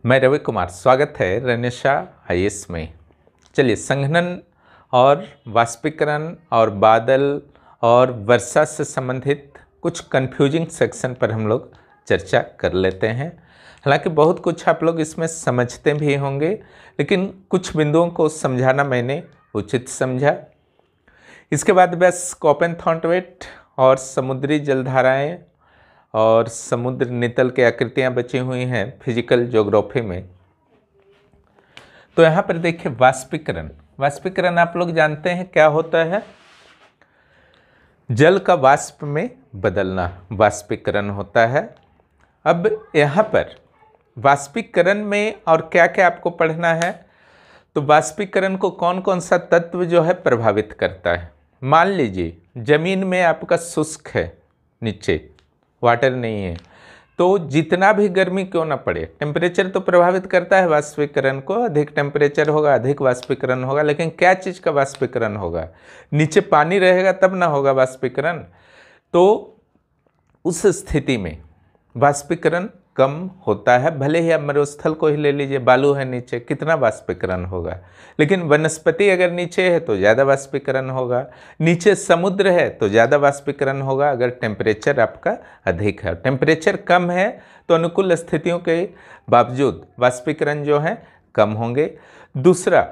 मैं रवि कुमार, स्वागत है रनिशा आईएएस में। चलिए, संघनन और वाष्पीकरण और बादल और वर्षा से संबंधित कुछ कंफ्यूजिंग सेक्शन पर हम लोग चर्चा कर लेते हैं। हालांकि बहुत कुछ आप लोग इसमें समझते भी होंगे, लेकिन कुछ बिंदुओं को समझाना मैंने उचित समझा। इसके बाद बस कॉपेनथॉर्नटवेट और समुद्री जलधाराएं और समुद्र नितल की आकृतियां बची हुई हैं फिजिकल ज्योग्राफी में। तो यहाँ पर देखिए, वाष्पीकरण आप लोग जानते हैं क्या होता है। जल का वाष्प में बदलना वाष्पीकरण होता है। अब यहाँ पर वाष्पीकरण में और क्या क्या आपको पढ़ना है, तो वाष्पीकरण को कौन कौन सा तत्व जो है प्रभावित करता है। मान लीजिए जमीन में आपका शुष्क है, नीचे वाटर नहीं है, तो जितना भी गर्मी क्यों ना पड़े, टेम्परेचर तो प्रभावित करता है वाष्पीकरण को। अधिक टेम्परेचर होगा, अधिक वाष्पीकरण होगा, लेकिन क्या चीज़ का वाष्पीकरण होगा? नीचे पानी रहेगा तब ना होगा वाष्पीकरण। तो उस स्थिति में वाष्पीकरण कम होता है। भले ही आप मरुस्थल को ही ले लीजिए, बालू है नीचे, कितना वाष्पीकरण होगा। लेकिन वनस्पति अगर नीचे है तो ज़्यादा वाष्पीकरण होगा, नीचे समुद्र है तो ज़्यादा वाष्पीकरण होगा अगर टेम्परेचर आपका अधिक है। टेम्परेचर कम है तो अनुकूल स्थितियों के बावजूद वाष्पीकरण जो है कम होंगे। दूसरा,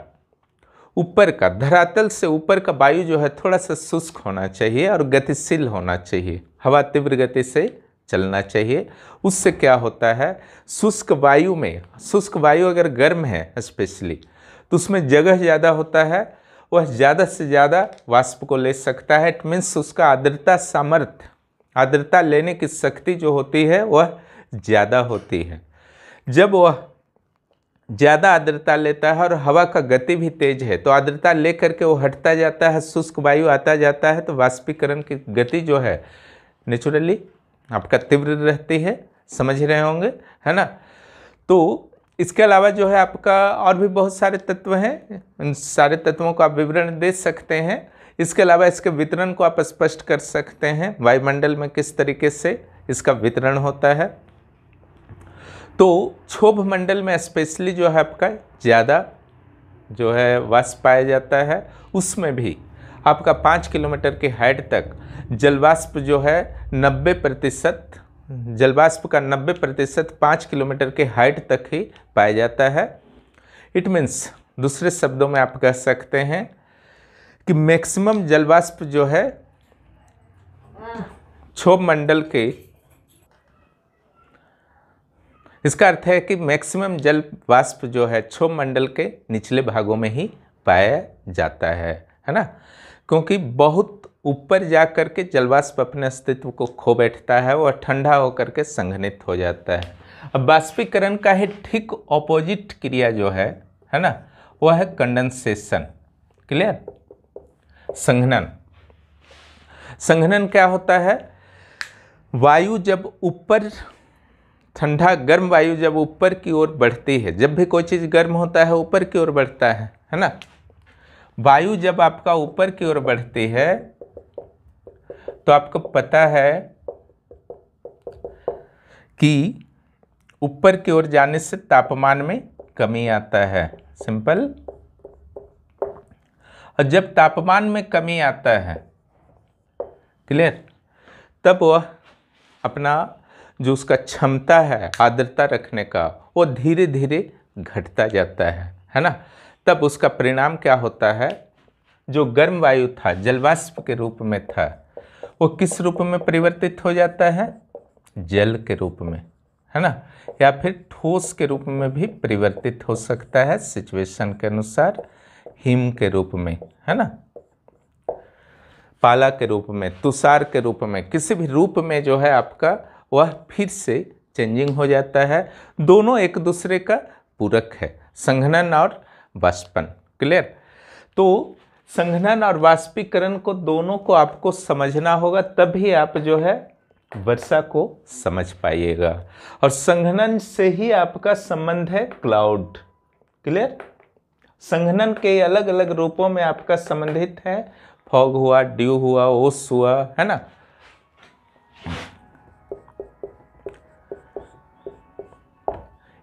ऊपर का, धरातल से ऊपर का वायु जो है थोड़ा सा शुष्क होना चाहिए और गतिशील होना चाहिए, हवा तीव्र गति से चलना चाहिए। उससे क्या होता है, शुष्क वायु में, शुष्क वायु अगर गर्म है स्पेशली, तो उसमें जगह ज़्यादा होता है, वह ज़्यादा से ज़्यादा वाष्प को ले सकता है। इट मीन्स उसका आर्द्रता सामर्थ्य, आर्द्रता लेने की शक्ति जो होती है वह ज़्यादा होती है। जब वह ज़्यादा आर्द्रता लेता है और हवा का गति भी तेज है, तो आर्द्रता ले करके वो हटता जाता है, शुष्क वायु आता जाता है, तो वाष्पीकरण की गति जो है नेचुरली आपका तीव्र रहती है। समझ रहे होंगे, है ना। तो इसके अलावा जो है आपका और भी बहुत सारे तत्व हैं, इन सारे तत्वों को आप विवरण दे सकते हैं। इसके अलावा इसके वितरण को आप स्पष्ट कर सकते हैं, वायुमंडल में किस तरीके से इसका वितरण होता है। तो क्षोभ मंडल में स्पेशली जो है आपका ज़्यादा जो है वाष्प पाया जाता है। उसमें भी आपका 5 किलोमीटर की हाइट तक जलवाष्प जो है 90%, जलवाष्प का 90% 5 किलोमीटर के हाइट तक ही पाया जाता है। इट मीन्स, दूसरे शब्दों में आप कह सकते हैं कि मैक्सिमम जलवाष्प जो है क्षोभ मंडल के, इसका अर्थ है कि मैक्सिमम जल वाष्प जो है क्षोभ मंडल के निचले भागों में ही पाया जाता है ना। क्योंकि बहुत ऊपर जा कर के जलवाष्प अपने अस्तित्व को खो बैठता है, वह ठंडा होकर के संघनित हो जाता है। अब वाष्पीकरण का ही ठीक ऑपोजिट क्रिया जो है ना, वह है कंडेंसेशन। क्लियर। संघनन, संघनन क्या होता है? वायु जब ऊपर, ठंडा गर्म वायु जब ऊपर की ओर बढ़ती है, जब भी कोई चीज़ गर्म होता है ऊपर की ओर बढ़ता है ना। वायु जब आपका ऊपर की ओर बढ़ती है तो आपको पता है कि ऊपर की ओर जाने से तापमान में कमी आता है, सिंपल। और जब तापमान में कमी आता है, क्लियर, तब वह अपना जो उसका क्षमता है आर्द्रता रखने का, वो धीरे धीरे घटता जाता है ना। तब उसका परिणाम क्या होता है, जो गर्म वायु था, जलवाष्प के रूप में था, वो किस रूप में परिवर्तित हो जाता है? जल के रूप में, है ना, या फिर ठोस के रूप में भी परिवर्तित हो सकता है सिचुएशन के अनुसार, हिम के रूप में, है ना, पाला के रूप में, तुषार के रूप में, किसी भी रूप में जो है आपका वह फिर से चेंजिंग हो जाता है। दोनों एक दूसरे का पूरक है, संघनन और वाष्पन। क्लियर। तो संघनन और वाष्पीकरण को दोनों को आपको समझना होगा, तभी आप जो है वर्षा को समझ पाइएगा। और संघनन से ही आपका संबंध है क्लाउड। क्लियर। संघनन के अलग अलग रूपों में आपका संबंधित है, फॉग हुआ, ड्यू हुआ, ओस हुआ, है ना।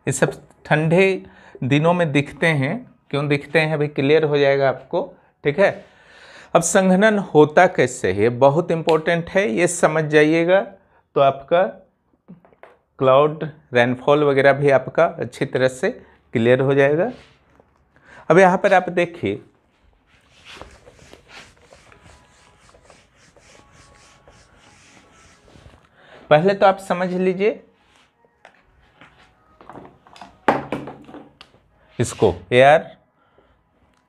ये सब ठंडे दिनों में दिखते हैं। क्यों दिखते हैं अभी क्लियर हो जाएगा आपको, ठीक है। अब संघनन होता कैसे है, बहुत इंपॉर्टेंट है, ये समझ जाइएगा तो आपका क्लाउड रेनफॉल वगैरह भी आपका अच्छी तरह से क्लियर हो जाएगा। अब यहाँ पर आप देखिए, पहले तो आप समझ लीजिए इसको, एयर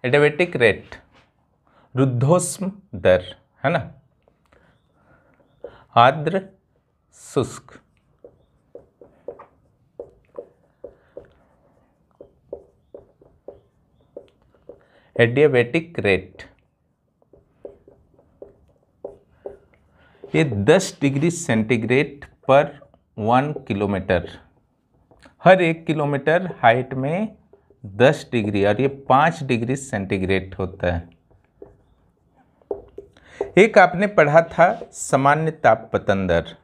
एडियाबेटिक रेट, रुद्धोष्म दर, है ना, आर्द्र शुष्क, एडियाबेटिक रेट, ये 10 डिग्री सेंटीग्रेड पर 1 किलोमीटर, हर 1 किलोमीटर हाइट में 10 डिग्री, और ये 5 डिग्री सेंटीग्रेड होता है। एक आपने पढ़ा था सामान्य तापपतन दर,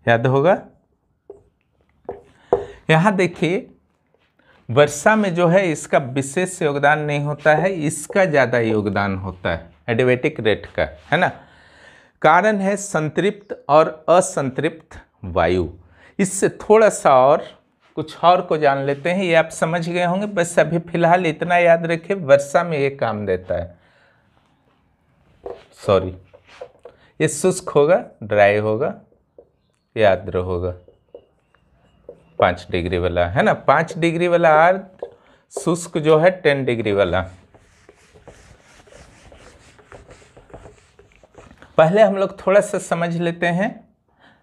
याद होगा। यहां देखिए वर्षा में जो है इसका विशेष योगदान नहीं होता है, इसका ज्यादा योगदान होता है एडियाबेटिक रेट का, है ना। कारण है संतृप्त और असंतृप्त वायु। इससे थोड़ा सा और कुछ और को जान लेते हैं, ये आप समझ गए होंगे, बस अभी फिलहाल इतना याद रखें, वर्षा में ये काम देता है। सॉरी, ये शुष्क होगा, ड्राई होगा, ये आर्द्र होगा, 5 डिग्री वाला, है ना। 5 डिग्री वाला आर्द्र, शुष्क जो है 10 डिग्री वाला। पहले हम लोग थोड़ा सा समझ लेते हैं,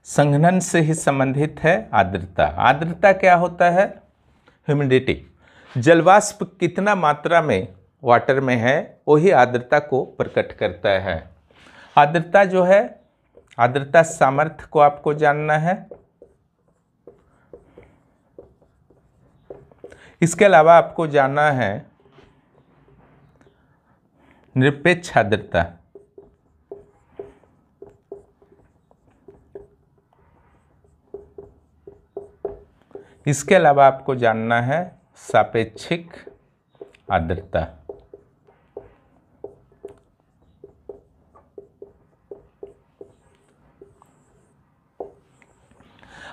संघनन से ही संबंधित है आर्द्रता। आर्द्रता क्या होता है, ह्यूमिडिटी, जलवाष्प कितना मात्रा में वाटर में है वही आर्द्रता को प्रकट करता है। आर्द्रता जो है, आर्द्रता सामर्थ्य को आपको जानना है। इसके अलावा आपको जानना है निरपेक्ष आर्द्रता, इसके अलावा आपको जानना है सापेक्षिक आर्द्रता।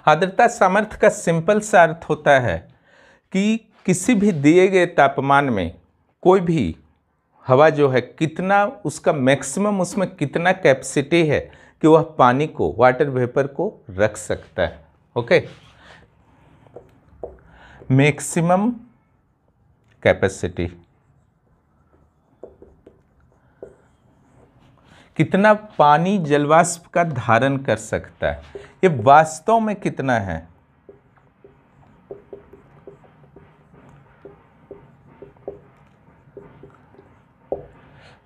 आर्द्रता सामर्थ्य का सिंपल सा अर्थ होता है कि किसी भी दिए गए तापमान में कोई भी हवा जो है कितना उसका मैक्सिमम, उसमें कितना कैपेसिटी है कि वह पानी को, वाटर वेपर को रख सकता है। ओके, मैक्सिमम कैपेसिटी, कितना पानी जलवाष्प का धारण कर सकता है, ये वास्तव में कितना है।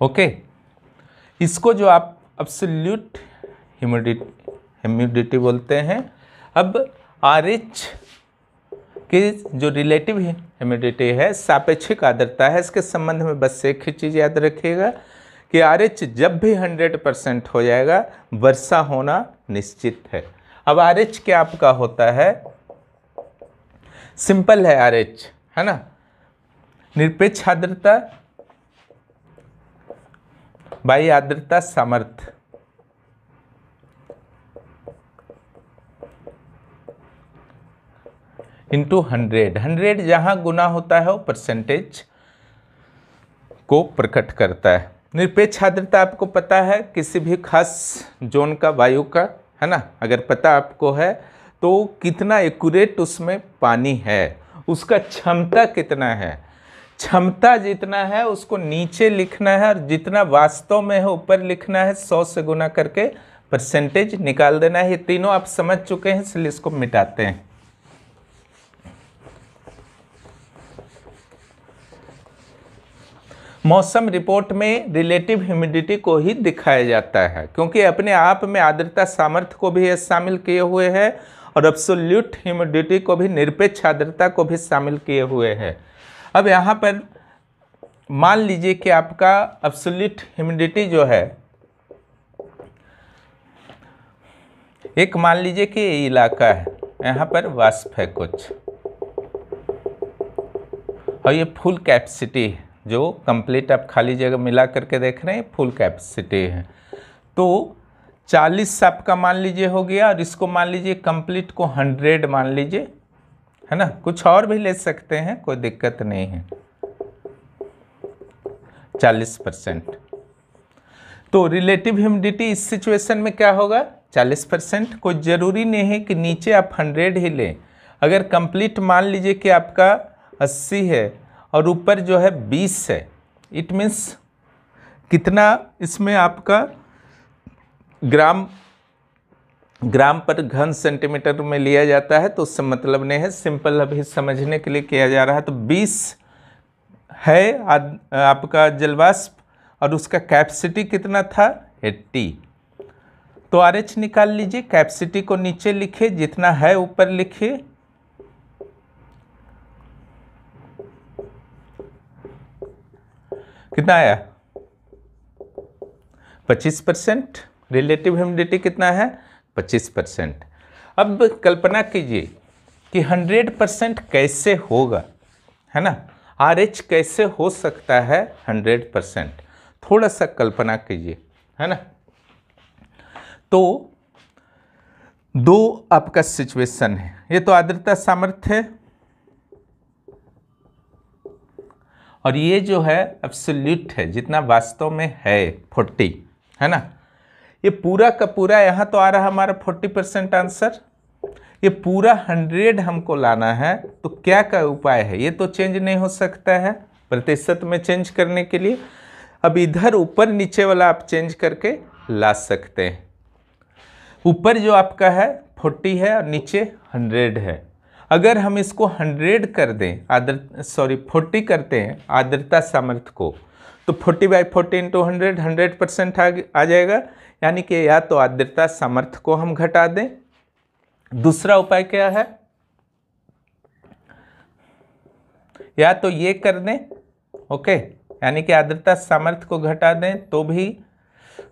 ओके, इसको जो आप एब्सोल्यूट ह्यूमिडिटी बोलते हैं। अब RH की जो रिलेटिव ह्यूमिडिटी है, सापेक्षिक आर्द्रता है, इसके संबंध में बस एक ही चीज़ याद रखिएगा कि RH जब भी 100% हो जाएगा वर्षा होना निश्चित है। अब RH क्या आपका होता है, सिंपल है RH, है ना, निरपेक्ष आर्द्रता बाई आर्द्रता सामर्थ्य, इंटू 100 जहां गुना होता है वो परसेंटेज को प्रकट करता है। निरपेक्ष आर्द्रता आपको पता है किसी भी खास जोन का वायु का, है ना, अगर पता आपको है तो कितना एक्यूरेट उसमें पानी है, उसका क्षमता कितना है, क्षमता जितना है उसको नीचे लिखना है और जितना वास्तव में है ऊपर लिखना है, 100 से गुना करके परसेंटेज निकाल देना है। ये तीनों आप समझ चुके हैं, इसलिए इसको मिटाते हैं। मौसम रिपोर्ट में रिलेटिव ह्यूमिडिटी को ही दिखाया जाता है, क्योंकि अपने आप में आर्द्रता सामर्थ्य को भी शामिल किए हुए है और एब्सोल्यूट ह्यूमिडिटी को भी, निरपेक्ष आर्द्रता को भी शामिल किए हुए हैं। अब यहाँ पर मान लीजिए कि आपका एब्सोल्यूट ह्यूमिडिटी जो है, एक मान लीजिए कि ये इलाका है, यहाँ पर वाष्प है कुछ, और ये फुल कैपेसिटी है, जो कंप्लीट आप खाली जगह मिला करके देख रहे हैं, फुल कैपेसिटी है। तो 40 आपका मान लीजिए हो गया, और इसको मान लीजिए कंप्लीट को 100 मान लीजिए, है ना। कुछ और भी ले सकते हैं, कोई दिक्कत नहीं है। 40%। तो रिलेटिव ह्यूमिडिटी इस सिचुएशन में क्या होगा? 40%। कोई ज़रूरी नहीं है कि नीचे आप 100 ही लें। अगर कंप्लीट मान लीजिए कि आपका 80 है और ऊपर जो है 20 है, इट मीन्स कितना इसमें आपका ग्राम पर घन सेंटीमीटर में लिया जाता है, तो उससे मतलब नहीं है, सिंपल अभी समझने के लिए किया जा रहा है। तो 20 है आपका जलवाष्प, और उसका कैपेसिटी कितना था? 80। तो RH निकाल लीजिए, कैपेसिटी को नीचे लिखिए, जितना है ऊपर लिखिए। कितना आया? 25%। रिलेटिव ह्यूमिडिटी कितना है? 25%। अब कल्पना कीजिए कि 100% कैसे होगा, है ना। RH कैसे हो सकता है 100%? थोड़ा सा कल्पना कीजिए, है ना। तो दो आपका सिचुएशन है, ये तो आर्द्रता सामर्थ्य है, और ये जो है एब्सोल्यूट है, जितना वास्तव में है 40, है ना। ये पूरा का पूरा यहाँ तो आ रहा है हमारा 40% आंसर। ये पूरा 100 हमको लाना है, तो क्या का उपाय है? ये तो चेंज नहीं हो सकता है प्रतिशत में चेंज करने के लिए। अब इधर ऊपर नीचे वाला आप चेंज करके ला सकते हैं। ऊपर जो आपका है 40 है और नीचे 100 है। अगर हम इसको 100 कर दें, 40 करते हैं आर्द्रता सामर्थ्य को, तो 40/40 इंटू 100% आ जाएगा। यानी कि या तो आर्द्रता सामर्थ्य को हम घटा दें, दूसरा उपाय क्या है, या तो ये कर दें, ओके, यानी कि आर्द्रता सामर्थ्य को घटा दें तो भी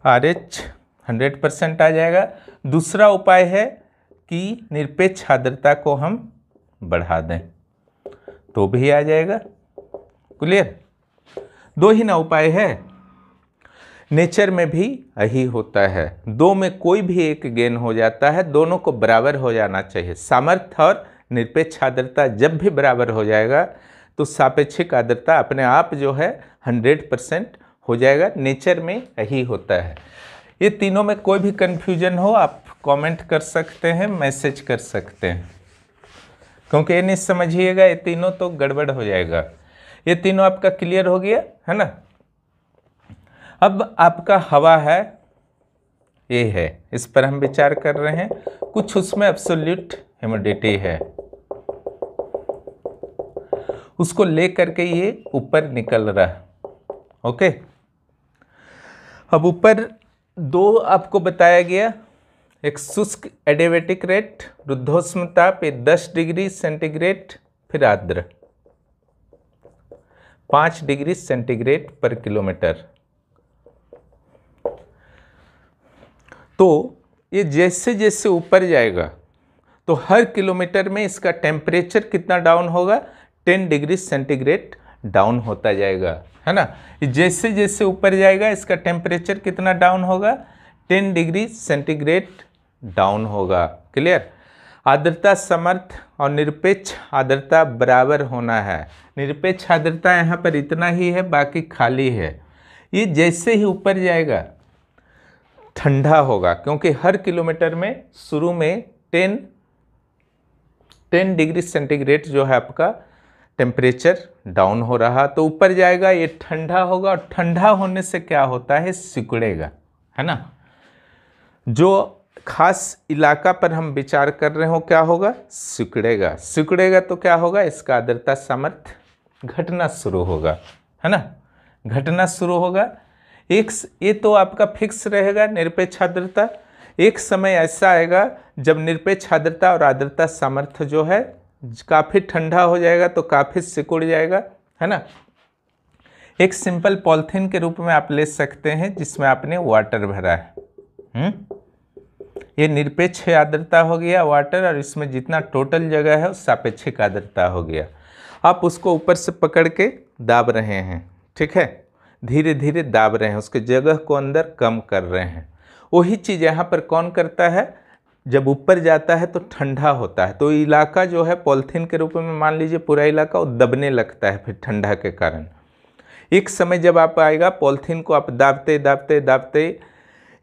RH 100% आ जाएगा। दूसरा उपाय है कि निरपेक्ष आर्द्रता को हम बढ़ा दें तो भी आ जाएगा। क्लियर? दो ही ना उपाय है, नेचर में भी यही होता है। दो में कोई भी एक गेन हो जाता है, दोनों को बराबर हो जाना चाहिए। सामर्थ्य और निरपेक्ष आर्द्रता जब भी बराबर हो जाएगा तो सापेक्षिक आर्द्रता अपने आप जो है 100% हो जाएगा। नेचर में यही होता है। ये तीनों में कोई भी कन्फ्यूजन हो आप कमेंट कर सकते हैं, मैसेज कर सकते हैं, क्योंकि ये नहीं समझिएगा ये तीनों तो गड़बड़ हो जाएगा। ये तीनों आपका क्लियर हो गया, है ना। अब आपका हवा है, ये है, इस पर हम विचार कर रहे हैं। कुछ उसमें एब्सोल्यूट ह्यूमिडिटी है, उसको ले करके ये ऊपर निकल रहा है, ओके। अब ऊपर दो आपको बताया गया, एक शुष्क एडियाबैटिक रेट, रुद्धोष्म ताप 10 डिग्री सेंटीग्रेड, फिर आर्द्र 5 डिग्री सेंटीग्रेड पर किलोमीटर। तो ये जैसे जैसे ऊपर जाएगा तो हर किलोमीटर में इसका टेम्परेचर कितना डाउन होगा? 10 डिग्री सेंटीग्रेड डाउन होता जाएगा, है ना। जैसे जैसे ऊपर जाएगा इसका टेम्परेचर कितना डाउन होगा? 10 डिग्री सेंटीग्रेड डाउन होगा। क्लियर? आर्द्रता सामर्थ्य और निरपेक्ष आर्द्रता बराबर होना है। निरपेक्ष आर्द्रता यहाँ पर इतना ही है, बाकी खाली है। ये जैसे ही ऊपर जाएगा ठंडा होगा, क्योंकि हर किलोमीटर में शुरू में 10 डिग्री सेंटीग्रेड जो है आपका टेम्परेचर डाउन हो रहा, तो ऊपर जाएगा ये ठंडा होगा, और ठंडा होने से क्या होता है? सिकुड़ेगा, है ना। जो खास इलाका पर हम विचार कर रहे हो क्या होगा? सिकुड़ेगा। सिकुड़ेगा तो क्या होगा? इसका आर्द्रता सामर्थ्य घटना शुरू होगा, है ना, घटना शुरू होगा। ये तो आपका फिक्स रहेगा निरपेक्ष आर्द्रता। एक समय ऐसा आएगा जब निरपेक्ष आर्द्रता और आर्द्रता सामर्थ्य जो है काफ़ी ठंडा हो जाएगा, तो काफ़ी सिकुड़ जाएगा, है ना। एक सिंपल पॉलिथीन के रूप में आप ले सकते हैं जिसमें आपने वाटर भरा है। ये निरपेक्ष आर्द्रता हो गया वाटर, और इसमें जितना टोटल जगह है उस सापेक्षिक आर्द्रता हो गया। आप उसको ऊपर से पकड़ के दाब रहे हैं, ठीक है, धीरे धीरे दाब रहे हैं, उसके जगह को अंदर कम कर रहे हैं। वही चीज़ यहाँ पर कौन करता है, जब ऊपर जाता है तो ठंडा होता है, तो इलाका जो है पॉलिथीन के रूप में मान लीजिए पूरा इलाका वो दबने लगता है फिर ठंडा के कारण। एक समय जब आप आएगा पॉलिथीन को आप दाबते दाबते दाबते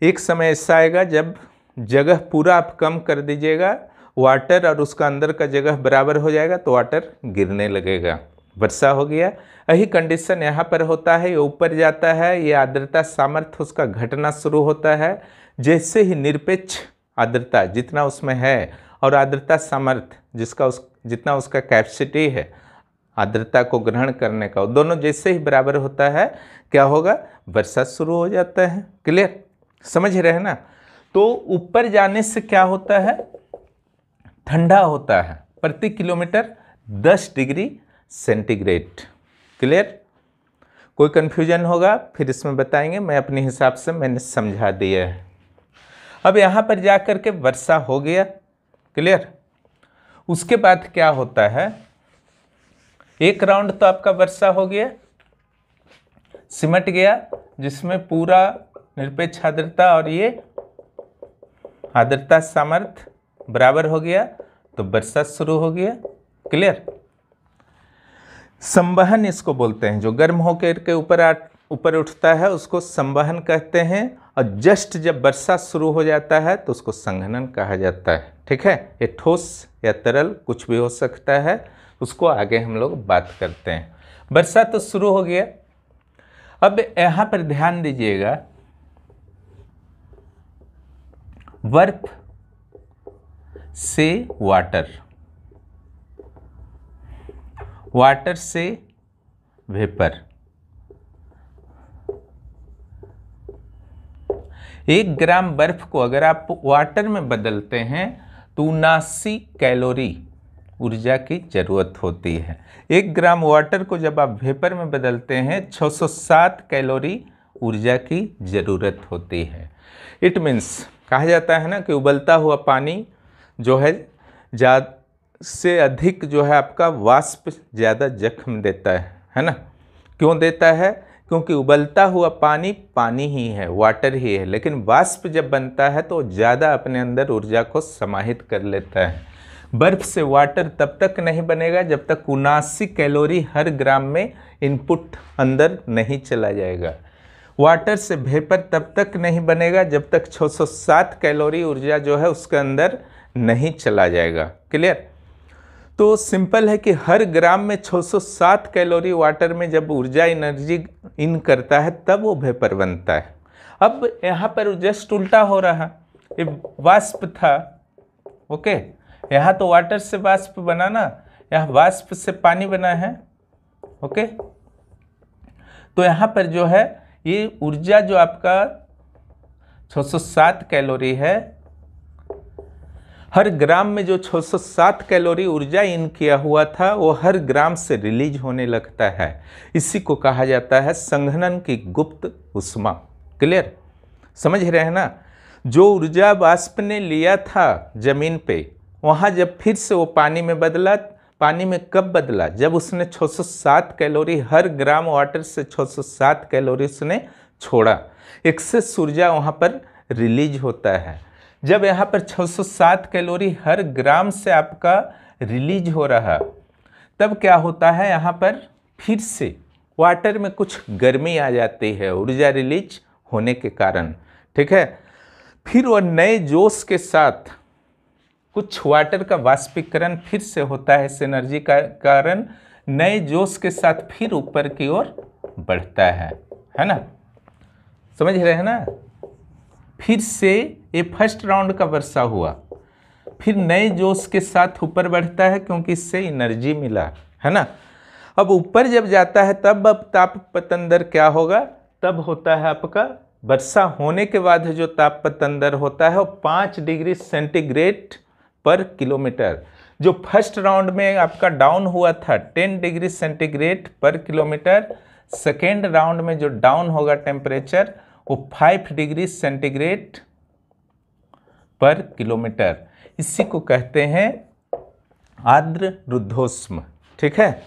एक समय ऐसा आएगा जब जगह पूरा आप कम कर दीजिएगा, वाटर और उसका अंदर का जगह बराबर हो जाएगा तो वाटर गिरने लगेगा, वर्षा हो गया। यही कंडीशन यहाँ पर होता है, ये ऊपर जाता है, ये आर्द्रता सामर्थ्य उसका घटना शुरू होता है। जैसे ही निरपेक्ष आर्द्रता जितना उसमें है और आर्द्रता सामर्थ्य जितना उसका कैपेसिटी है आर्द्रता को ग्रहण करने का, दोनों जैसे ही बराबर होता है क्या होगा, वर्षा शुरू हो जाता है। क्लियर, समझ रहे हैं ना। तो ऊपर जाने से क्या होता है, ठंडा होता है, प्रति किलोमीटर 10 डिग्री सेंटीग्रेड। क्लियर, कोई कन्फ्यूजन होगा फिर इसमें बताएंगे, मैं अपने हिसाब से मैंने समझा दिया है। अब यहाँ पर जा कर के वर्षा हो गया। क्लियर, उसके बाद क्या होता है, एक राउंड तो आपका वर्षा हो गया, सिमट गया, जिसमें पूरा निरपेक्ष आर्द्रता और ये आर्द्रता सामर्थ्य बराबर हो गया तो वर्षा शुरू हो गया। क्लियर, संवहन इसको बोलते हैं, जो गर्म होकर के ऊपर उठता है उसको संवहन कहते हैं, और जस्ट जब वर्षा शुरू हो जाता है तो उसको संघनन कहा जाता है। ठीक है, ये ठोस या तरल कुछ भी हो सकता है, उसको आगे हम लोग बात करते हैं। वर्षा तो शुरू हो गया। अब यहाँ पर ध्यान दीजिएगा, बर्फ से वाटर, वाटर से वेपर, 1 ग्राम बर्फ को अगर आप वाटर में बदलते हैं तो 79 कैलोरी ऊर्जा की जरूरत होती है। 1 ग्राम वाटर को जब आप वेपर में बदलते हैं 607 कैलोरी ऊर्जा की जरूरत होती है। इट मीन्स कहा जाता है ना कि उबलता हुआ पानी जो है ज़्यादा से अधिक जो है आपका वाष्प ज़्यादा जख्म देता है ना। क्यों देता है, क्योंकि उबलता हुआ पानी पानी ही है, वाटर ही है, लेकिन वाष्प जब बनता है तो ज़्यादा अपने अंदर ऊर्जा को समाहित कर लेता है। बर्फ से वाटर तब तक नहीं बनेगा जब तक 79 कैलोरी हर ग्राम में इनपुट अंदर नहीं चला जाएगा। वाटर से वेपर तब तक नहीं बनेगा जब तक 607 कैलोरी ऊर्जा जो है उसके अंदर नहीं चला जाएगा। क्लियर, तो सिंपल है कि हर ग्राम में 607 कैलोरी वाटर में जब ऊर्जा एनर्जी इन करता है तब वो वेपर बनता है। अब यहाँ पर जस्ट उल्टा हो रहा, ये वाष्प था, ओके, यहाँ तो वाटर से वाष्प बना ना, यहाँ वाष्प से पानी बना है, ओके। तो यहाँ पर जो है ये ऊर्जा जो आपका 607 कैलोरी है, हर ग्राम में जो 607 कैलोरी ऊर्जा इन किया हुआ था वो हर ग्राम से रिलीज होने लगता है। इसी को कहा जाता है संघनन की गुप्त ऊष्मा। क्लियर, समझ रहे हैं ना। जो ऊर्जा वाष्प ने लिया था जमीन पे, वहाँ जब फिर से वो पानी में बदला, पानी में कब बदला, जब उसने 607 कैलोरी हर ग्राम वाटर से 607 कैलोरी उसने छोड़ा, एक्सेस ऊर्जा वहाँ पर रिलीज होता है। जब यहाँ पर 607 कैलोरी हर ग्राम से आपका रिलीज हो रहा, तब क्या होता है, यहाँ पर फिर से वाटर में कुछ गर्मी आ जाती है ऊर्जा रिलीज होने के कारण। ठीक है, फिर वो नए जोश के साथ कुछ वाटर का वाष्पीकरण फिर से होता है, इस एनर्जी का कारण नए जोश के साथ फिर ऊपर की ओर बढ़ता है ना। समझ रहे हैं ना। फिर से ये फर्स्ट राउंड का वर्षा हुआ, फिर नए जोश के साथ ऊपर बढ़ता है क्योंकि इससे एनर्जी मिला, है ना। अब ऊपर जब जाता है तब अब ताप पतंदर क्या होगा, तब होता है आपका वर्षा होने के बाद जो ताप पतंदर होता है वो 5 डिग्री सेंटीग्रेड पर किलोमीटर। जो फर्स्ट राउंड में आपका डाउन हुआ था 10 डिग्री सेंटीग्रेड पर किलोमीटर, सेकेंड राउंड में जो डाउन होगा टेम्परेचर वो 5 डिग्री सेंटीग्रेड पर किलोमीटर, इसी को कहते हैं आर्द्र रुद्धोष्म। ठीक है,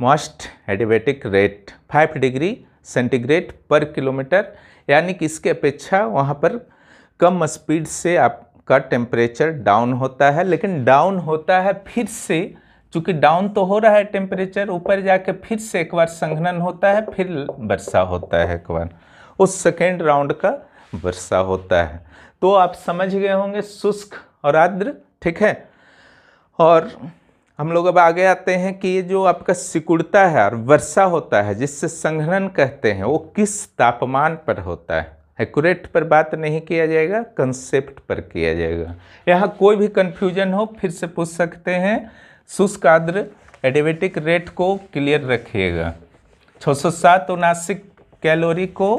most adiabatic rate 5 degree centigrade पर किलोमीटर, यानी कि इसके अपेक्षा वहाँ पर कम स्पीड से आपका टेम्परेचर डाउन होता है। लेकिन डाउन होता है फिर से, चूँकि डाउन तो हो रहा है टेम्परेचर, ऊपर जाके फिर से एक बार संघनन होता है, फिर वर्षा होता है एक बार, उस सेकेंड राउंड का वर्षा होता है। तो आप समझ गए होंगे शुष्क और आर्द्र। ठीक है, और हम लोग अब आगे आते हैं कि ये जो आपका सिकुड़ता है और वर्षा होता है जिससे संघनन कहते हैं, वो किस तापमान पर होता है। एक्यूरेट पर बात नहीं किया जाएगा, कंसेप्ट पर किया जाएगा। यहाँ कोई भी कंफ्यूजन हो फिर से पूछ सकते हैं। शुष्क आर्द्र एडियाबैटिक रेट को क्लियर रखिएगा, 607-79 कैलोरी को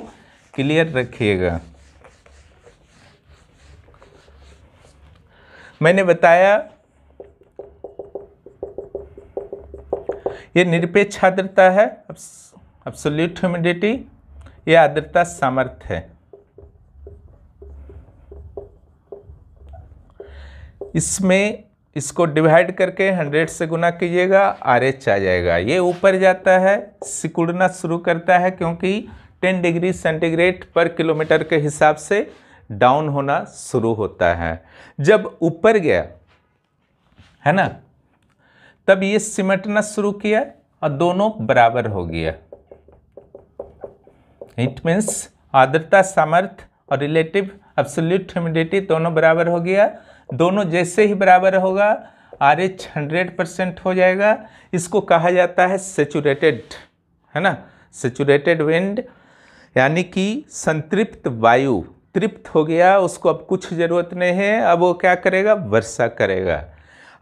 क्लियर रखिएगा। मैंने बताया ये निरपेक्ष आर्द्रता है, एब्सोल्यूट ह्यूमिडिटी, ये आर्द्रता सामर्थ्य है। इसमें इसको डिवाइड करके 100 से गुना कीजिएगा, RH आ जाएगा। ये ऊपर जाता है, सिकुड़ना शुरू करता है, क्योंकि 10 डिग्री सेंटीग्रेड पर किलोमीटर के हिसाब से डाउन होना शुरू होता है। जब ऊपर गया है ना, तब ये सिमटना शुरू किया और दोनों बराबर हो गया। इट मीन्स आर्द्रता सामर्थ्य और रिलेटिव एब्सोल्यूट ह्यूमिडिटी दोनों बराबर हो गया। दोनों जैसे ही बराबर होगा RH 100% हो जाएगा। इसको कहा जाता है सेचुरेटेड, है ना, सेचुरेटेड विंड, यानी कि संतृप्त वायु तृप्त हो गया, उसको अब कुछ जरूरत नहीं है, अब वो क्या करेगा, वर्षा करेगा।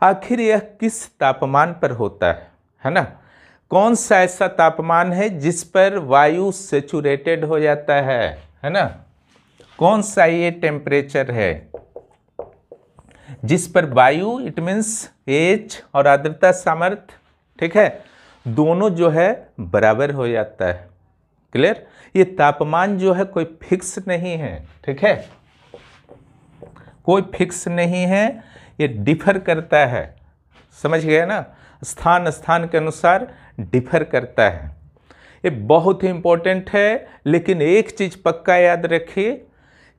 आखिर यह किस तापमान पर होता है ना, कौन सा ऐसा तापमान है जिस पर वायु सेचुरेटेड हो जाता है ना, कौन सा ये टेम्परेचर है जिस पर वायु, इट मीन्स एच और आर्द्रता सामर्थ्य, ठीक है, दोनों जो है बराबर हो जाता है। क्लियर, ये तापमान जो है कोई फिक्स नहीं है। ठीक है, कोई फिक्स नहीं है, ये डिफर करता है। समझ गए ना, स्थान स्थान के अनुसार डिफर करता है। ये बहुत ही इंपॉर्टेंट है। लेकिन एक चीज पक्का याद रखिए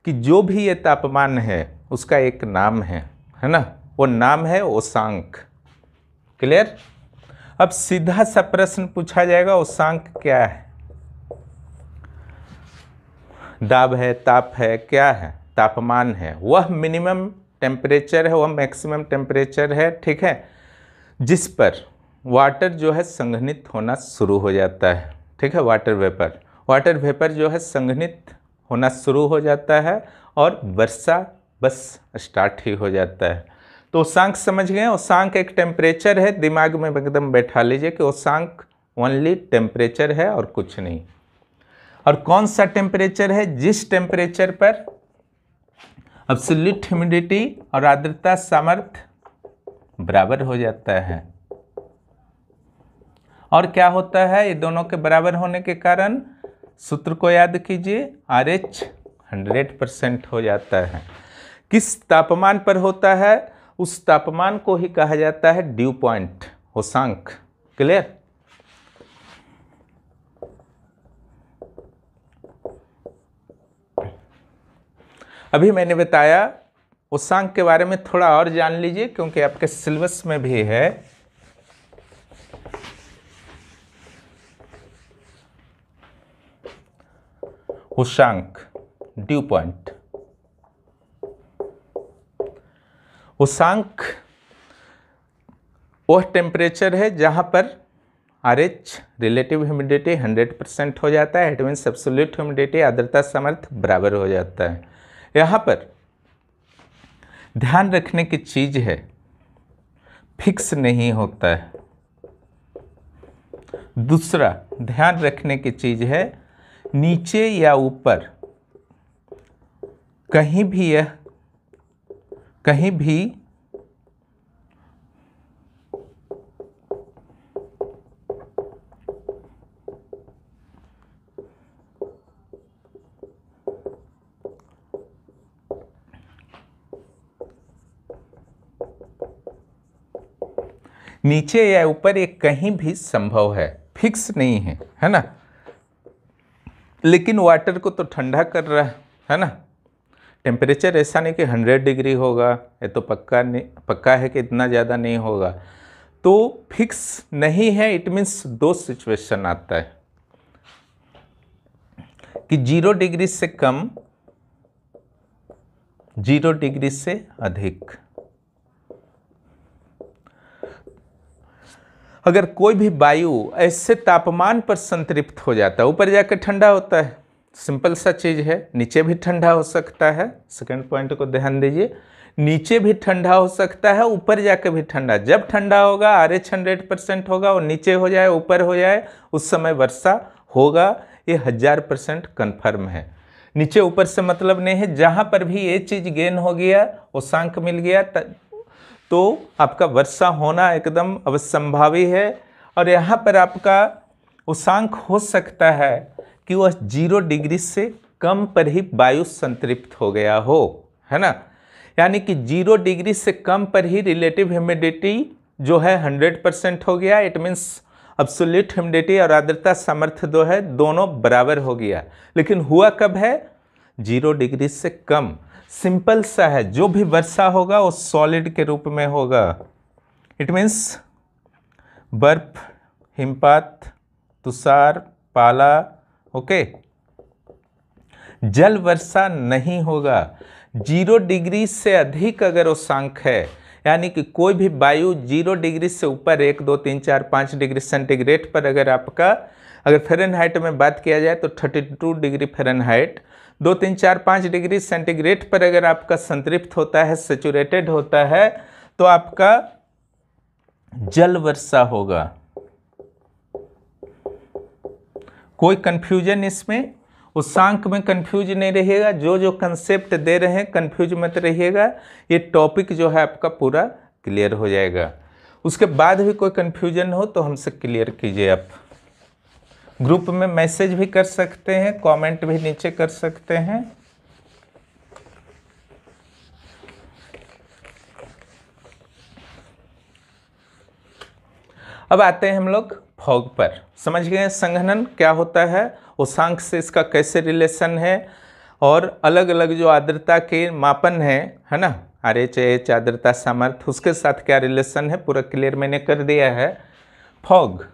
कि जो भी ये तापमान है उसका एक नाम है ना, वो नाम है उष्मांक। क्लियर, अब सीधा सा प्रश्न पूछा जाएगा, उष्मांक क्या है? दाब है, ताप है, क्या है? तापमान है। वह मिनिमम टेम्परेचर है, वह मैक्सिमम टेम्परेचर है, ठीक है, जिस पर वाटर जो है संघनित होना शुरू हो जाता है। ठीक है, वाटर वेपर जो है संघनित होना शुरू हो जाता है और वर्षा बस स्टार्ट ही हो जाता है। तो उष्मांक समझ गए। उष्मांक एक टेम्परेचर है, दिमाग में एकदम बैठा लीजिए कि उष्मांक ओनली टेम्परेचर है और कुछ नहीं। और कौन सा टेम्परेचर है? जिस टेम्परेचर पर एब्सोल्यूट ह्यूमिडिटी और आर्द्रता सामर्थ्य बराबर हो जाता है। और क्या होता है, ये दोनों के बराबर होने के कारण सूत्र को याद कीजिए, RH 100% हो जाता है। किस तापमान पर होता है? उस तापमान को ही कहा जाता है ड्यू पॉइंट, उष्मांक। क्लियर, अभी मैंने बताया उष्मांक के बारे में थोड़ा और जान लीजिए, क्योंकि आपके सिलेबस में भी है। उष्मांक, ड्यू पॉइंट। उष्मांक वह टेम्परेचर है जहां पर RH रिलेटिव ह्यूमिडिटी 100% हो जाता है। इट मीन्स एब्सोल्यूट ह्यूमिडिटी आर्द्रता सामर्थ्य बराबर हो जाता है। यहाँ पर ध्यान रखने की चीज है, फिक्स नहीं होता है। दूसरा ध्यान रखने की चीज है, नीचे या ऊपर कहीं भी यह नीचे या ऊपर ये कहीं भी संभव है, फिक्स नहीं है ना। लेकिन वाटर को तो ठंडा कर रहा है ना। टेम्परेचर ऐसा नहीं कि 100 डिग्री होगा, ये तो पक्का है कि इतना ज़्यादा नहीं होगा। तो फिक्स नहीं है, इट मीन्स दो सिचुएशन आता है कि 0 डिग्री से कम, 0 डिग्री से अधिक। अगर कोई भी वायु ऐसे तापमान पर संतृप्त हो जाता है, ऊपर जाकर ठंडा होता है, सिंपल सा चीज है, नीचे भी ठंडा हो सकता है। सेकंड पॉइंट को ध्यान दीजिए, नीचे भी ठंडा हो सकता है, ऊपर जाकर भी ठंडा। जब ठंडा होगा RH 100% होगा, और नीचे हो जाए ऊपर हो जाए, उस समय वर्षा होगा, ये 1000% कन्फर्म है। नीचे ऊपर से मतलब नहीं है, जहां पर भी ये चीज गेन हो गया, उषांक मिल गया, तो आपका वर्षा होना एकदम अवश्यंभावी है। और यहाँ पर आपका उषांक हो सकता है कि वह 0 डिग्री से कम पर ही वायु संतृप्त हो गया हो, है ना। यानी कि 0 डिग्री से कम पर ही रिलेटिव ह्यूमिडिटी जो है 100% हो गया। इट मीन्स एब्सोल्यूट ह्यूमिडिटी और आर्द्रता सामर्थ्य जो है दोनों बराबर हो गया। लेकिन हुआ कब है? 0 डिग्री से कम। सिंपल सा है, जो भी वर्षा होगा वो सॉलिड के रूप में होगा। इट मीन्स बर्फ, हिमपात, तुषार, पाला, ओके। जल वर्षा नहीं होगा। 0 डिग्री से अधिक अगर उषांक है, यानी कि कोई भी वायु 0 डिग्री से ऊपर 1, 2, 3, 4, 5 डिग्री सेंटीग्रेड पर अगर आपका, अगर फ़ारेनहाइट में बात किया जाए तो 32 डिग्री फ़ारेनहाइट, 2, 3, 4, 5 डिग्री सेंटीग्रेड पर अगर आपका संतृप्त होता है, सेचुरेटेड होता है, तो आपका जल वर्षा होगा। कोई कंफ्यूजन इसमें? उषांक में कंफ्यूज नहीं रहिएगा, जो कंसेप्ट दे रहे हैं कंफ्यूज मत रहिएगा। ये टॉपिक जो है आपका पूरा क्लियर हो जाएगा। उसके बाद भी कोई कंफ्यूजन हो तो हमसे क्लियर कीजिए। आप ग्रुप में मैसेज भी कर सकते हैं, कमेंट भी नीचे कर सकते हैं। अब आते हैं हम लोग फॉग पर। समझ गए संघनन क्या होता है, उषांक से इसका कैसे रिलेशन है, और अलग अलग जो आर्द्रता के मापन है ना, RH आर्द्रता सामर्थ्य, उसके साथ क्या रिलेशन है, पूरा क्लियर मैंने कर दिया है। फॉग,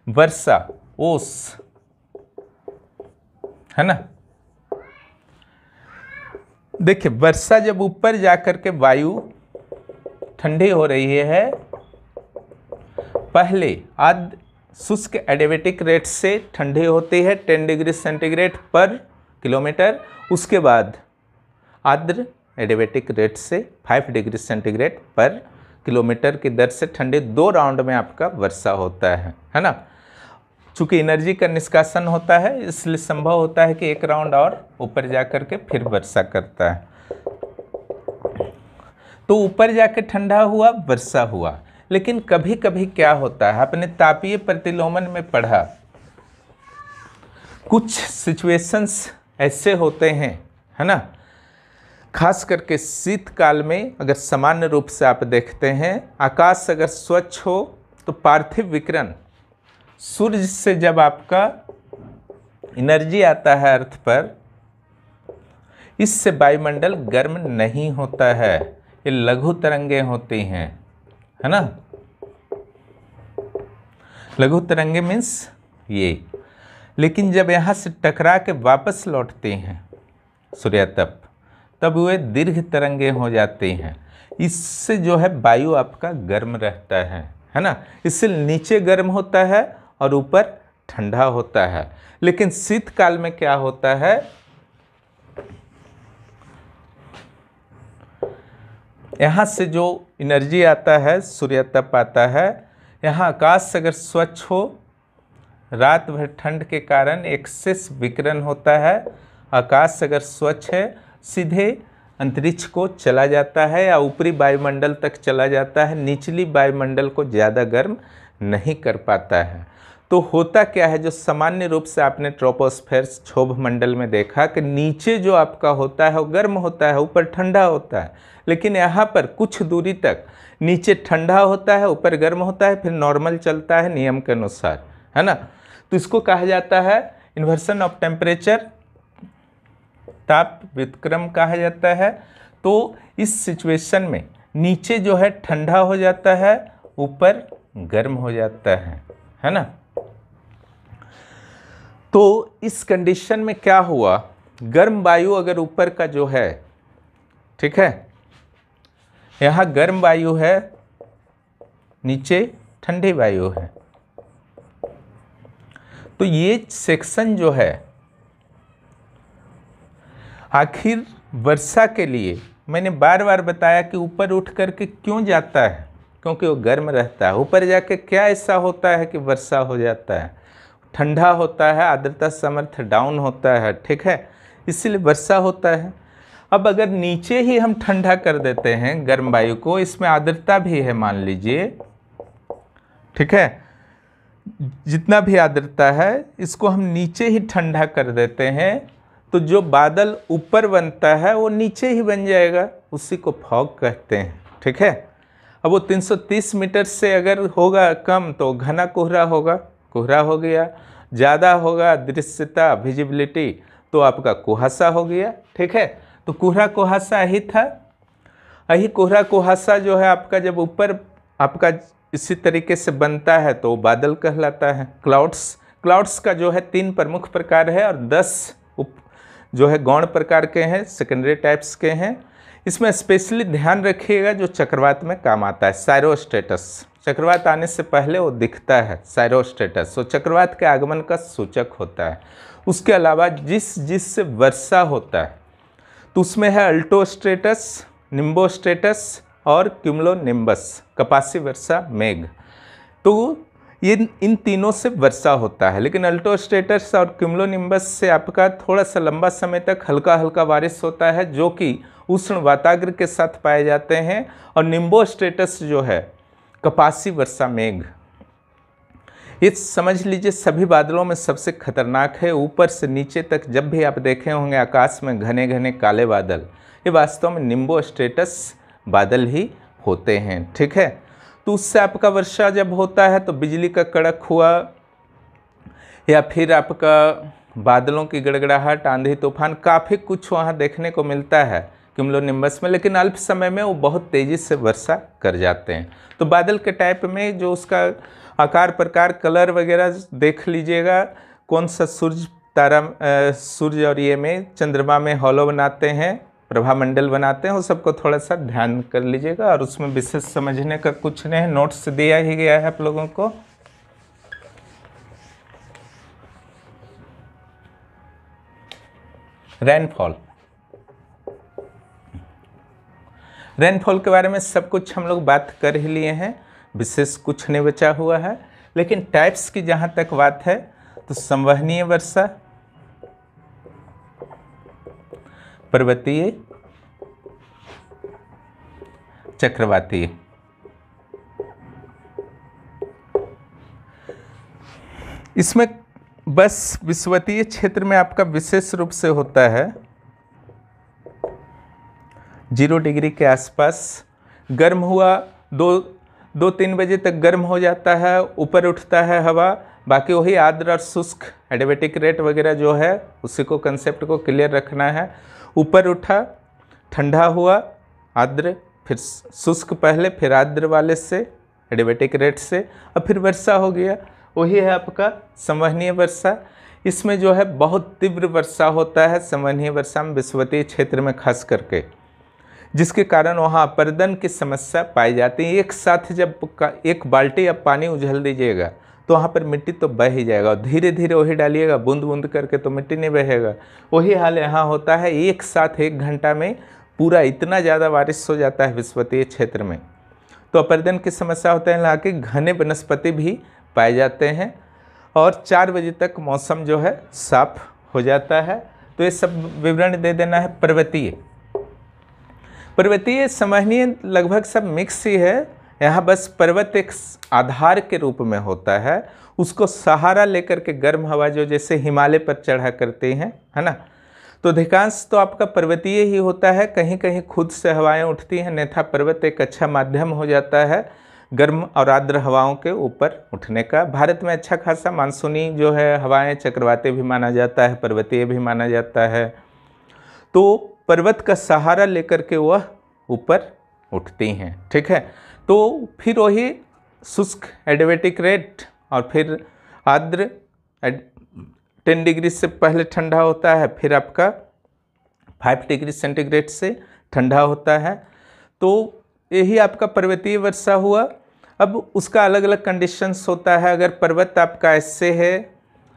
वर्षा, ओस, है ना। देखिए, वर्षा जब ऊपर जाकर के वायु ठंडी हो रही है, पहले शुष्क एडियाबैटिक रेट से ठंडी होती है 10 डिग्री सेंटीग्रेड पर किलोमीटर। उसके बाद आर्द्र एडियाबैटिक रेट से 5 डिग्री सेंटीग्रेड पर किलोमीटर की दर से ठंडी 2 राउंड में आपका वर्षा होता है ना। चूँकि एनर्जी का निष्कासन होता है, इसलिए संभव होता है कि एक राउंड और ऊपर जाकर के फिर वर्षा करता है। तो ऊपर जाकर ठंडा हुआ, वर्षा हुआ। लेकिन कभी कभी क्या होता है, आपने तापीय प्रतिलोमन में पढ़ा, कुछ सिचुएशंस ऐसे होते हैं, है ना। खास करके शीतकाल में अगर सामान्य रूप से आप देखते हैं, आकाश अगर स्वच्छ हो तो पार्थिव विकिरण सूर्य से जब आपका एनर्जी आता है अर्थ पर, इससे वायुमंडल गर्म नहीं होता है, ये लघु तरंगें होती हैं, है ना। लघु तरंगे मीन्स ये। लेकिन जब यहाँ से टकरा के वापस लौटते हैं सूर्यातप, तब वे दीर्घ तरंगे हो जाती हैं। इससे जो है वायु आपका गर्म रहता है ना। इससे नीचे गर्म होता है और ऊपर ठंडा होता है। लेकिन शीतकाल में क्या होता है, यहाँ से जो एनर्जी आता है, सूर्यातप आता है, यहाँ आकाश अगर स्वच्छ हो, रात भर ठंड के कारण एक्सेस विकिरण होता है, आकाश अगर स्वच्छ है सीधे अंतरिक्ष को चला जाता है या ऊपरी वायुमंडल तक चला जाता है, निचली वायुमंडल को ज़्यादा गर्म नहीं कर पाता है। तो होता क्या है, जो सामान्य रूप से आपने ट्रोपोस्फेयर क्षोभ मंडल में देखा कि नीचे जो आपका होता है वो गर्म होता है, ऊपर ठंडा होता है, लेकिन यहाँ पर कुछ दूरी तक नीचे ठंडा होता है, ऊपर गर्म होता है, फिर नॉर्मल चलता है नियम के अनुसार, है ना। तो इसको कहा जाता है इन्वर्सन ऑफ टेम्परेचर, ताप व्युत्क्रम कहा जाता है। तो इस सिचुएशन में नीचे जो है ठंडा हो जाता है, ऊपर गर्म हो जाता है ना। तो इस कंडीशन में क्या हुआ, गर्म वायु अगर ऊपर का जो है, ठीक है, यहाँ गर्म वायु है, नीचे ठंडी वायु है, तो ये सेक्शन जो है आखिर वर्षा के लिए, मैंने बार बार बताया कि ऊपर उठ करके क्यों जाता है, क्योंकि वो गर्म रहता है। ऊपर जाके क्या ऐसा होता है कि वर्षा हो जाता है, ठंडा होता है, आर्द्रता सामर्थ्य डाउन होता है, ठीक है, इसीलिए वर्षा होता है। अब अगर नीचे ही हम ठंडा कर देते हैं गर्म वायु को, इसमें आर्द्रता भी है मान लीजिए, ठीक है, जितना भी आर्द्रता है इसको हम नीचे ही ठंडा कर देते हैं, तो जो बादल ऊपर बनता है वो नीचे ही बन जाएगा, उसी को फॉग कहते हैं, ठीक है। अब वो 330 मीटर से अगर होगा कम तो घना कोहरा होगा, कोहरा हो गया, ज़्यादा होगा दृश्यता विजिबिलिटी तो आपका कुहासा हो गया, ठीक है। तो कोहरा कुहासा ही था, यही कोहरा कुहासा जो है आपका जब ऊपर आपका इसी तरीके से बनता है तो बादल कहलाता है। क्लाउड्स का जो है 3 प्रमुख प्रकार है और 10 जो है गौण प्रकार के हैं, सेकेंडरी टाइप्स के हैं। इसमें स्पेशली ध्यान रखिएगा जो चक्रवात में काम आता है, साइरोस्टेटस, चक्रवात आने से पहले वो दिखता है साइरोस्टेटस, वो चक्रवात के आगमन का सूचक होता है। उसके अलावा जिससे वर्षा होता है तो उसमें है अल्टोस्ट्रेटस, निम्बोस्ट्रेटस और क्यूमुलोनिम्बस, कपासी वर्षा मेघ। तो ये इन तीनों से वर्षा होता है, लेकिन अल्टोस्ट्रेटस और क्यूमुलोनिम्बस से आपका थोड़ा सा लंबा समय तक हल्का हल्का बारिश होता है, जो कि उष्ण वाताग्र के साथ पाए जाते हैं। और निम्बोस्ट्रेटस जो है कपासी वर्षा मेघ, ये समझ लीजिए सभी बादलों में सबसे खतरनाक है। ऊपर से नीचे तक जब भी आप देखे होंगे आकाश में घने घने काले बादल, ये वास्तव में निम्बोस्ट्रेटस बादल ही होते हैं, ठीक है। तो उससे आपका वर्षा जब होता है तो बिजली का कड़क हुआ या फिर आपका बादलों की गड़गड़ाहट, आंधी तूफान, काफ़ी कुछ वहाँ देखने को मिलता है क्यूमुलोनिम्बस में, लेकिन अल्प समय में वो बहुत तेज़ी से वर्षा कर जाते हैं। तो बादल के टाइप में जो उसका आकार प्रकार कलर वगैरह देख लीजिएगा, कौन सा सूर्य और ये में चंद्रमा में हॉलो बनाते हैं, प्रभामंडल बनाते हैं, वो सबको थोड़ा सा ध्यान कर लीजिएगा। और उसमें विशेष समझने का कुछ नहीं, नोट्स दिया ही गया है आप लोगों को। रेनफॉल के बारे में सब कुछ हम लोग बात कर ही लिए हैं, विशेष कुछ नहीं बचा हुआ है। लेकिन टाइप्स की जहाँ तक बात है तो संवहनीय वर्षा, पर्वतीय, चक्रवातीय। इसमें बस विषुवतीय क्षेत्र में आपका विशेष रूप से होता है 0 डिग्री के आसपास, गर्म हुआ 2-3 बजे तक गर्म हो जाता है, ऊपर उठता है हवा, बाकी वही आर्द्र और शुष्क एडियाबेटिक रेट वगैरह जो है उसी को कंसेप्ट को क्लियर रखना है। ऊपर उठा, ठंडा हुआ, आर्द्र, फिर शुष्क पहले, फिर आर्द्र वाले से एडियाबेटिक रेट से, और फिर वर्षा हो गया, वही है आपका संवहनीय वर्षा। इसमें जो है बहुत तीव्र वर्षा होता है संवहनीय वर्षा में, विषुवतीय क्षेत्र में खास करके, जिसके कारण वहाँ अपर्दन की समस्या पाई जाती है। एक साथ जब एक बाल्टी अब पानी उझल दीजिएगा तो वहाँ पर मिट्टी तो बह ही जाएगा, और धीरे धीरे वही डालिएगा बूंद बूंद करके तो मिट्टी नहीं बहेगा। वही हाल यहाँ होता है, एक साथ 1 घंटा में पूरा इतना ज़्यादा बारिश हो जाता है विषुवतीय क्षेत्र में, तो अपर्दन की समस्या होता है। हालांकि घने वनस्पति भी पाए जाते हैं, और 4 बजे तक मौसम जो है साफ हो जाता है। तो ये सब विवरण दे देना है। पर्वतीय संवहनीय लगभग सब मिक्स ही है, यहाँ बस पर्वत एक आधार के रूप में होता है, उसको सहारा लेकर के गर्म हवा जो जैसे हिमालय पर चढ़ा करते हैं, है ना। तो अधिकांश तो आपका पर्वतीय ही होता है, कहीं कहीं खुद से हवाएं उठती हैं, अन्यथा पर्वत एक अच्छा माध्यम हो जाता है गर्म और आर्द्र हवाओं के ऊपर उठने का। भारत में अच्छा खासा मानसूनी जो है हवाएं चक्रवाती भी माना जाता है, पर्वतीय भी माना जाता है। तो पर्वत का सहारा लेकर के वह ऊपर उठती हैं, ठीक है। तो फिर वही शुष्क एडियाबैटिक रेट और फिर आर्द्र 10 डिग्री से पहले ठंडा होता है, फिर आपका 5 डिग्री सेंटीग्रेड से ठंडा होता है। तो यही आपका पर्वतीय वर्षा हुआ। अब उसका अलग अलग कंडीशंस होता है। अगर पर्वत आपका ऐसे है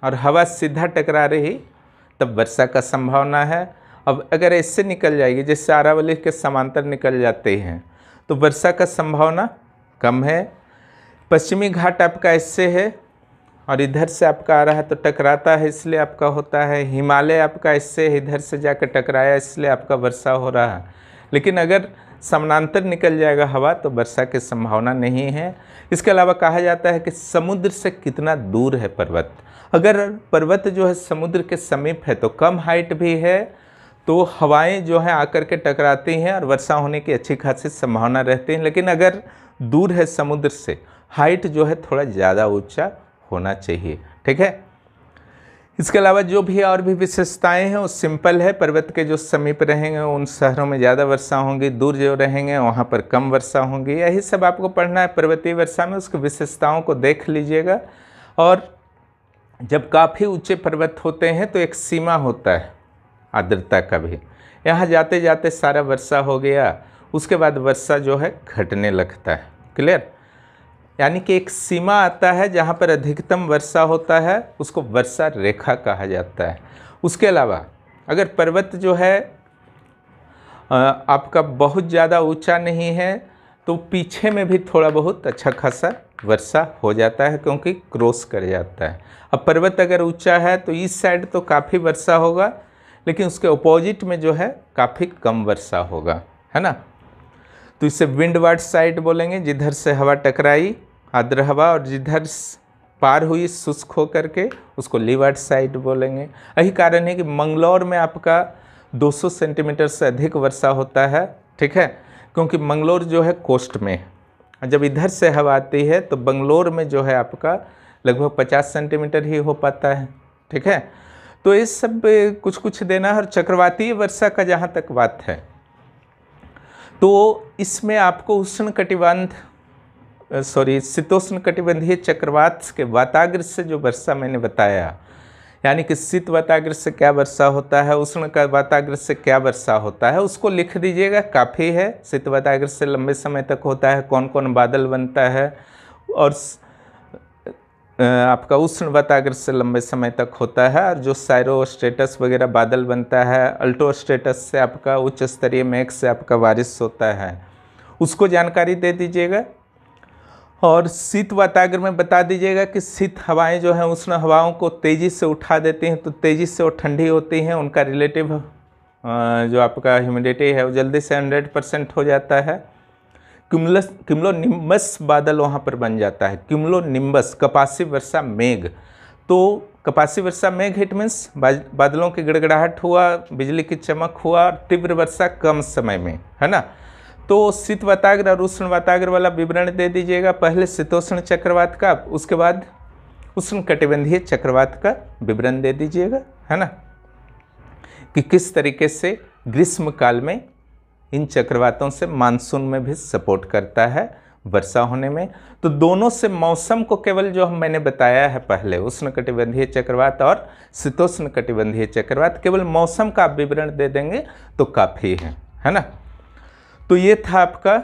और हवा सीधा टकरा रही तब वर्षा का संभावना है। अब अगर ऐसे निकल जाएगी जैसे अरावली के समांतर निकल जाते हैं तो वर्षा का संभावना कम है। पश्चिमी घाट आपका ऐसे है और इधर से आपका आ रहा है तो टकराता है, इसलिए आपका होता है। हिमालय आपका इससे इधर से जाकर टकराया, इसलिए आपका वर्षा हो रहा है। लेकिन अगर समानांतर निकल जाएगा हवा तो वर्षा की संभावना नहीं है। इसके अलावा कहा जाता है कि समुद्र से कितना दूर है पर्वत। अगर पर्वत जो है समुद्र के समीप है तो कम हाइट भी है तो हवाएं जो हैं आकर के टकराती हैं और वर्षा होने की अच्छी खासी संभावना रहती है। लेकिन अगर दूर है समुद्र से, हाइट जो है थोड़ा ज़्यादा ऊंचा होना चाहिए, ठीक है। इसके अलावा जो भी और भी विशेषताएं हैं वो सिंपल है। पर्वत के जो समीप रहेंगे उन शहरों में ज़्यादा वर्षा होंगी, दूर जो रहेंगे वहाँ पर कम वर्षा होंगी। यही सब आपको पढ़ना है पर्वतीय वर्षा में। उसकी विशेषताओं को देख लीजिएगा। और जब काफ़ी ऊंचे पर्वत होते हैं तो एक सीमा होता है आर्द्रता का भी। यहाँ जाते जाते सारा वर्षा हो गया, उसके बाद वर्षा जो है घटने लगता है। क्लियर? यानी कि एक सीमा आता है जहाँ पर अधिकतम वर्षा होता है, उसको वर्षा रेखा कहा जाता है। उसके अलावा अगर पर्वत जो है आपका बहुत ज़्यादा ऊंचा नहीं है तो पीछे में भी थोड़ा बहुत अच्छा खासा वर्षा हो जाता है, क्योंकि क्रॉस कर जाता है। अब पर्वत अगर ऊंचा है तो इस साइड तो काफ़ी वर्षा होगा, लेकिन उसके अपोजिट में जो है काफ़ी कम वर्षा होगा, है ना। तो इसे विंडवार्ड साइड बोलेंगे, जिधर से हवा टकराई आर्द्र हवा और जिधर पार हुई शुष्क होकर के उसको लीवार्ड साइड बोलेंगे। यही कारण है कि मंगलौर में आपका 200 सेंटीमीटर से अधिक वर्षा होता है, ठीक है, क्योंकि मंगलौर जो है कोस्ट में है। जब इधर से हवा आती है तो बंगलोर में जो है आपका लगभग 50 सेंटीमीटर ही हो पाता है, ठीक है। तो ये सब कुछ कुछ देना है। और चक्रवातीय वर्षा का जहाँ तक बात है तो इसमें आपको शीतोष्ण कटिबंधीय चक्रवात के वाताग्र से जो वर्षा मैंने बताया, यानी कि शीत वाताग्र से क्या वर्षा होता है, उष्ण का वाताग्र से क्या वर्षा होता है, उसको लिख दीजिएगा, काफ़ी है। शीत वाताग्र से लंबे समय तक होता है, कौन कौन बादल बनता है, और आपका उष्ण वाताग्र से लंबे समय तक होता है, और जो साइरोस्ट्रेटस वगैरह बादल बनता है, अल्टोस्ट्रेटस से आपका उच्च स्तरीय मेघ से आपका बारिश होता है, उसको जानकारी दे दीजिएगा। और शीत वाताग्र में बता दीजिएगा कि शीत हवाएं जो हैं उष्ण हवाओं को तेज़ी से उठा देती हैं, तो तेज़ी से वो ठंडी होती हैं, उनका रिलेटिव जो आपका ह्यूमिडिटी है वो जल्दी से 100% हो जाता है। क्यूमुलोनिम्बस बादल वहाँ पर बन जाता है। क्यूमुलोनिम्बस कपासी वर्षा मेघ। तो कपासी वर्षा मेघ इट मीन्स बादलों की गड़गड़ाहट हुआ, बिजली की चमक हुआ, तीव्र वर्षा कम समय में, है ना। तो शीत वाताग्र और उष्ण वाताग्र वाला विवरण दे दीजिएगा, पहले शीतोष्ण चक्रवात का, उसके बाद उष्ण कटिबंधीय चक्रवात का विवरण दे दीजिएगा, है ना, कि किस तरीके से ग्रीष्म काल में इन चक्रवातों से मानसून में भी सपोर्ट करता है वर्षा होने में। तो दोनों से मौसम को केवल जो मैंने बताया है पहले, उष्ण कटिबंधीय चक्रवात और शीतोष्ण कटिबंधीय चक्रवात, केवल मौसम का आप विवरण दे देंगे तो काफ़ी है ना। तो ये था आपका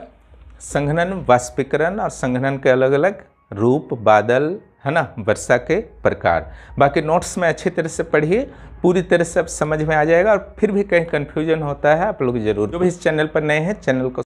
संघनन, वाष्पीकरण और संघनन के अलग अलग रूप, बादल, है ना, वर्षा के प्रकार। बाकी नोट्स में अच्छी तरह से पढ़िए, पूरी तरह से अब समझ में आ जाएगा। और फिर भी कहीं कन्फ्यूजन होता है आप लोग जरूर, जो भी इस चैनल पर नए हैं चैनल को